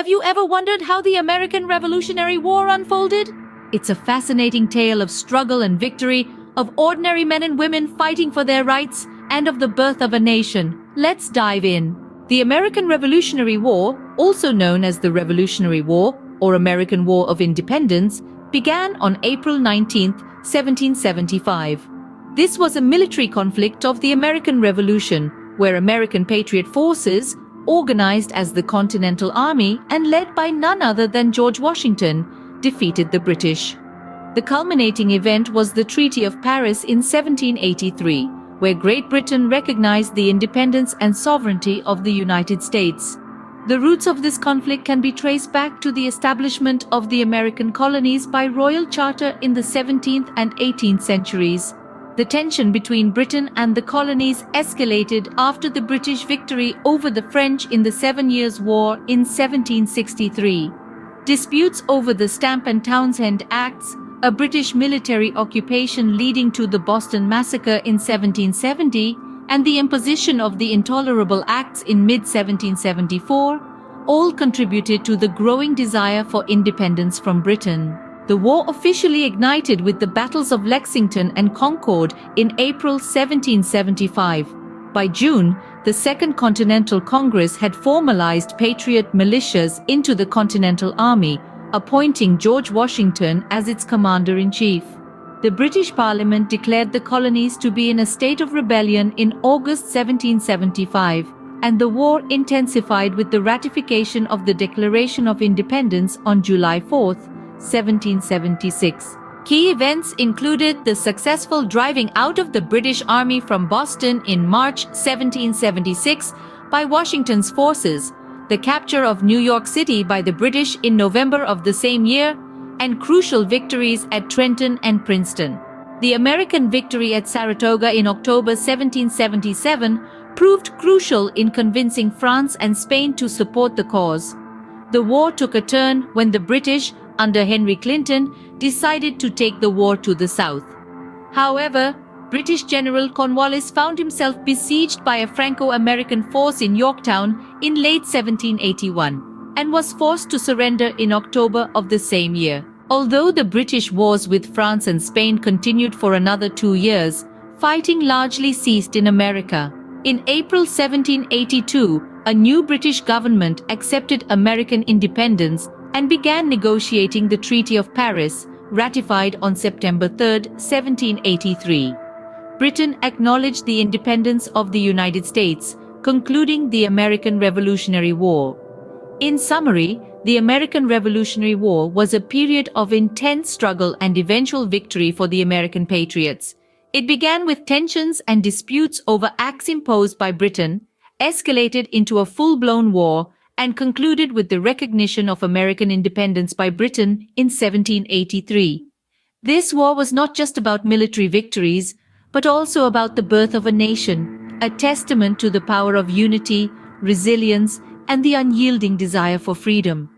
Have you ever wondered how the American Revolutionary War unfolded? It's a fascinating tale of struggle and victory, of ordinary men and women fighting for their rights, and of the birth of a nation. Let's dive in. The American Revolutionary War, also known as the Revolutionary War or American War of Independence, began on April 19, 1775. This was a military conflict of the American Revolution, where American Patriot forces, organized as the Continental Army and led by none other than George Washington, defeated the British. The culminating event was the Treaty of Paris in 1783, where Great Britain recognized the independence and sovereignty of the United States. The roots of this conflict can be traced back to the establishment of the American colonies by royal charter in the 17th and 18th centuries. The tension between Britain and the colonies escalated after the British victory over the French in the Seven Years' War in 1763. Disputes over the Stamp and Townshend Acts, a British military occupation leading to the Boston Massacre in 1770, and the imposition of the Intolerable Acts in mid-1774, all contributed to the growing desire for independence from Britain. The war officially ignited with the battles of Lexington and Concord in April 1775. By June, the Second Continental Congress had formalized Patriot militias into the Continental Army, appointing George Washington as its commander-in-chief. The British Parliament declared the colonies to be in a state of rebellion in August 1775, and the war intensified with the ratification of the Declaration of Independence on July 4, 1776. Key events included the successful driving out of the British Army from Boston in March 1776 by Washington's forces, the capture of New York City by the British in November of the same year, and crucial victories at Trenton and Princeton. The American victory at Saratoga in October 1777 proved crucial in convincing France and Spain to support the cause. The war took a turn when the British, under Henry Clinton, decided to take the war to the south. However, British General Cornwallis found himself besieged by a Franco-American force in Yorktown in late 1781 and was forced to surrender in October of the same year. Although the British wars with France and Spain continued for another 2 years, fighting largely ceased in America. In April 1782, a new British government accepted American independence and began negotiating the Treaty of Paris, ratified on September 3, 1783. Britain acknowledged the independence of the United States, concluding the American Revolutionary War. In summary, the American Revolutionary War was a period of intense struggle and eventual victory for the American patriots. It began with tensions and disputes over acts imposed by Britain, escalated into a full-blown war, and concluded with the recognition of American independence by Britain in 1783. This war was not just about military victories, but also about the birth of a nation, a testament to the power of unity, resilience, and the unyielding desire for freedom.